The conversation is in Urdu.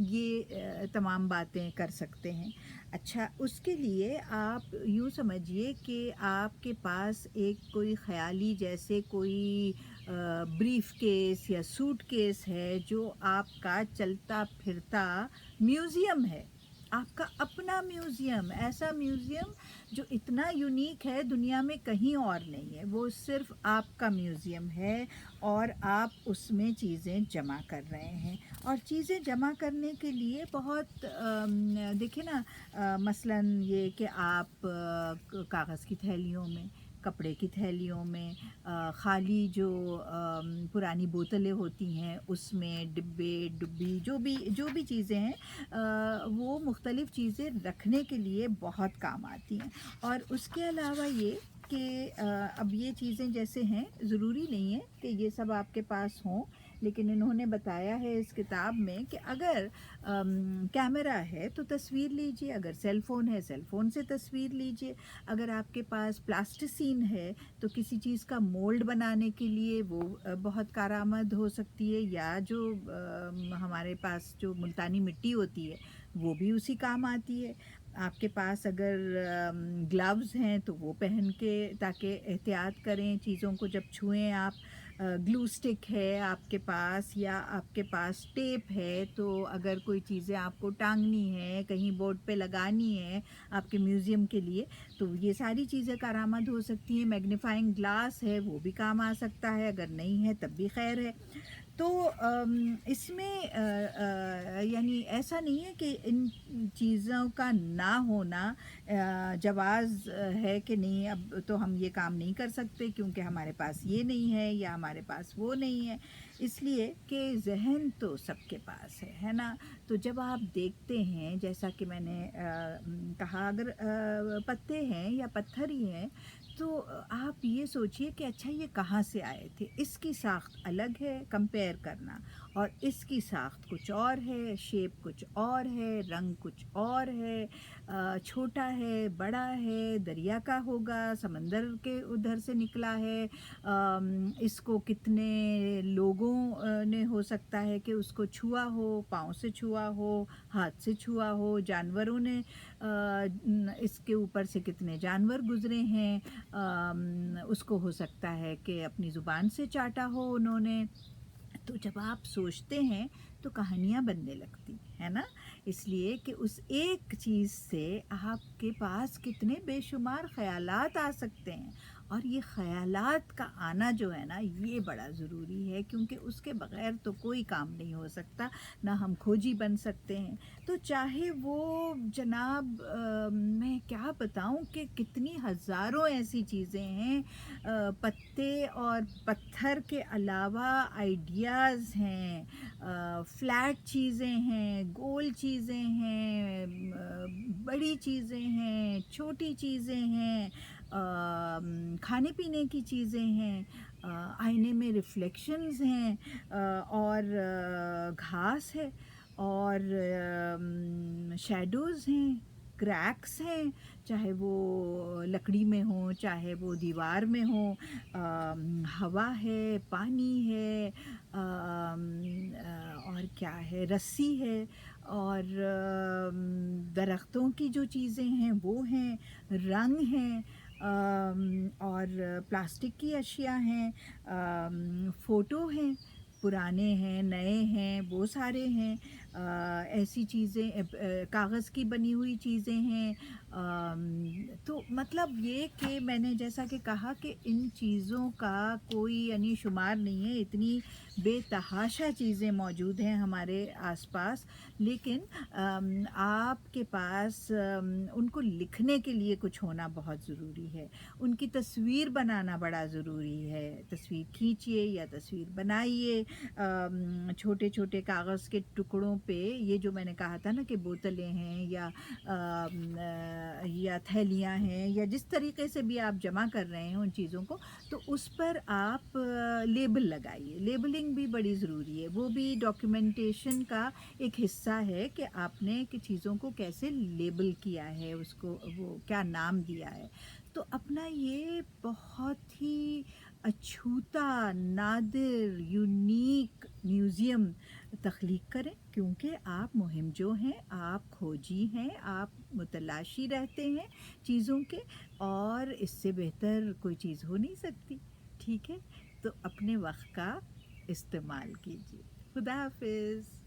یہ تمام باتیں کر سکتے ہیں۔ اچھا، اس کے لیے آپ یوں سمجھیے کہ آپ کے پاس ایک کوئی خیالی جیسے کوئی بریف کیس یا سوٹ کیس ہے جو آپ کا چلتا پھرتا میوزیم ہے، آپ کا اپنا میوزیم، ایسا میوزیم جو اتنا یونیک ہے دنیا میں کہیں اور نہیں ہے، وہ صرف آپ کا میوزیم ہے اور آپ اس میں چیزیں جمع کر رہے ہیں۔ اور چیزیں جمع کرنے کے لیے بہت دیکھیں نا، مثلاً یہ کہ آپ کاغذ کی تھیلیوں میں، کپڑے کی تھیلیوں میں، خالی جو پرانی بوتلیں ہوتی ہیں اس میں، ڈبے ڈبی جو بھی چیزیں ہیں، وہ مختلف چیزیں رکھنے کے لیے بہت کام آتی ہیں۔ اور اس کے علاوہ یہ کہ اب یہ چیزیں جیسے ہیں، ضروری نہیں ہے کہ یہ سب آپ کے پاس ہوں، لیکن انہوں نے بتایا ہے اس کتاب میں کہ اگر کیمرہ ہے تو تصویر لیجئے، اگر سیل فون ہے سیل فون سے تصویر لیجئے، اگر آپ کے پاس پلاسٹیسین ہے تو کسی چیز کا مولڈ بنانے کے لیے وہ بہت کارآمد ہو سکتی ہے، یا جو ہمارے پاس جو ملتانی مٹی ہوتی ہے وہ بھی اسی کام آتی ہے۔ آپ کے پاس اگر گلوز ہیں تو وہ پہن کے، تاکہ احتیاط کریں چیزوں کو جب چھوئیں آپ۔ گلو سٹک ہے آپ کے پاس، یا آپ کے پاس ٹیپ ہے، تو اگر کوئی چیزیں آپ کو ٹانگنی ہے، کہیں بورڈ پہ لگانی ہے آپ کے میوزیم کے لیے، تو یہ ساری چیزیں کارآمد ہو سکتی ہیں۔ میگنیفائنگ گلاس ہے، وہ بھی کام آ سکتا ہے، اگر نہیں ہے تب بھی خیر ہے۔ تو اس میں یعنی ایسا نہیں ہے کہ ان چیزوں کا نہ ہونا جواز ہے کہ نہیں، اب تو ہم یہ کام نہیں کر سکتے کیونکہ ہمارے پاس یہ نہیں ہے یا ہمارے پاس وہ نہیں ہے، اس لیے کہ ذہن تو سب کے پاس ہے نا۔ تو جب آپ دیکھتے ہیں، جیسا کہ میں نے کہا، اگر پتے ہیں یا پتھر ہی ہیں تو آپ یہ سوچئے کہ اچھا یہ کہاں سے آئے تھے، اس کی ساخت الگ ہے، کمپیئر کرنا، اور اس کی ساخت کچھ اور ہے، شیپ کچھ اور ہے، رنگ کچھ اور ہے، چھوٹا ہے، بڑا ہے، دریا کا ہوگا، سمندر کے ادھر سے نکلا ہے، اس کو کتنے لوگوں نے ہو سکتا ہے کہ اس کو چھوا ہو، پاؤں سے چھوا ہو، ہاتھ سے چھوا ہو، جانوروں نے اس کے اوپر سے کتنے جانور گزرے ہیں، اس کو ہو سکتا ہے کہ اپنی زبان سے چاٹا ہو انہوں نے۔ تو جب آپ سوچتے ہیں تو کہانیاں بننے لگتی ہے نا، اس لیے کہ اس ایک چیز سے آپ کے پاس کتنے بے شمار خیالات آ سکتے ہیں، اور یہ خیالات کا آنا جو ہے نا، یہ بڑا ضروری ہے، کیونکہ اس کے بغیر تو کوئی کام نہیں ہو سکتا، نہ ہم کھوجی بن سکتے ہیں۔ تو چاہے وہ جناب میں کیا بتاؤں کہ کتنی ہزاروں ایسی چیزیں ہیں، پتے اور پتھر کے علاوہ آئیڈیاز ہیں، فلیٹ چیزیں ہیں، گول چیزیں ہیں، بڑی چیزیں ہیں، چھوٹی چیزیں ہیں، کھانے پینے کی چیزیں ہیں، آئینے میں ریفلیکشنز ہیں، اور گھاس ہے، اور شیڈوز ہیں، کریکس ہیں، چاہے وہ لکڑی میں ہوں، چاہے وہ دیوار میں ہوں، ہوا ہے، پانی ہے، اور کیا ہے، رسی ہے، اور درختوں کی جو چیزیں ہیں وہ ہیں، رنگ ہیں، اور پلاسٹک کی اشیاء ہیں، فوٹو ہیں، پرانے ہیں، نئے ہیں، وہ سارے ہیں، ایسی چیزیں، کاغذ کی بنی ہوئی چیزیں ہیں۔ تو مطلب یہ کہ میں نے جیسا کہ کہا کہ ان چیزوں کا کوئی یعنی شمار نہیں ہے، اتنی بے تحاشا چیزیں موجود ہیں ہمارے آس پاس، لیکن آپ کے پاس ان کو لکھنے کے لیے کچھ ہونا بہت ضروری ہے، ان کی تصویر بنانا بڑا ضروری ہے، تصویر کھینچیے یا تصویر بنائیے، چھوٹے چھوٹے کاغذ کے ٹکڑوں پہ، یہ جو میں نے کہا تھا نا کہ بوتلیں ہیں یا تھیلیاں ہیں، یا جس طریقے سے بھی آپ جمع کر رہے ہیں ان چیزوں کو، تو اس پر آپ لیبل لگائیے، لیبلنگ بھی بڑی ضروری ہے، وہ بھی ڈاکیومنٹیشن کا ایک حصہ ہے کہ آپ نے کہ چیزوں کو کیسے لیبل کیا ہے، اس کو وہ کیا نام دیا ہے۔ تو اپنا یہ بہت ہی اچھوتا، نادر، یونیک میوزیم تخلیق کریں، کیونکہ آپ مہم جو ہیں، آپ کھوجی ہیں، آپ متلاشی رہتے ہیں چیزوں کے، اور اس سے بہتر کوئی چیز ہو نہیں سکتی. ٹھیک ہے، تو اپنے وقت کا استعمال کیجیے. خدا حافظ.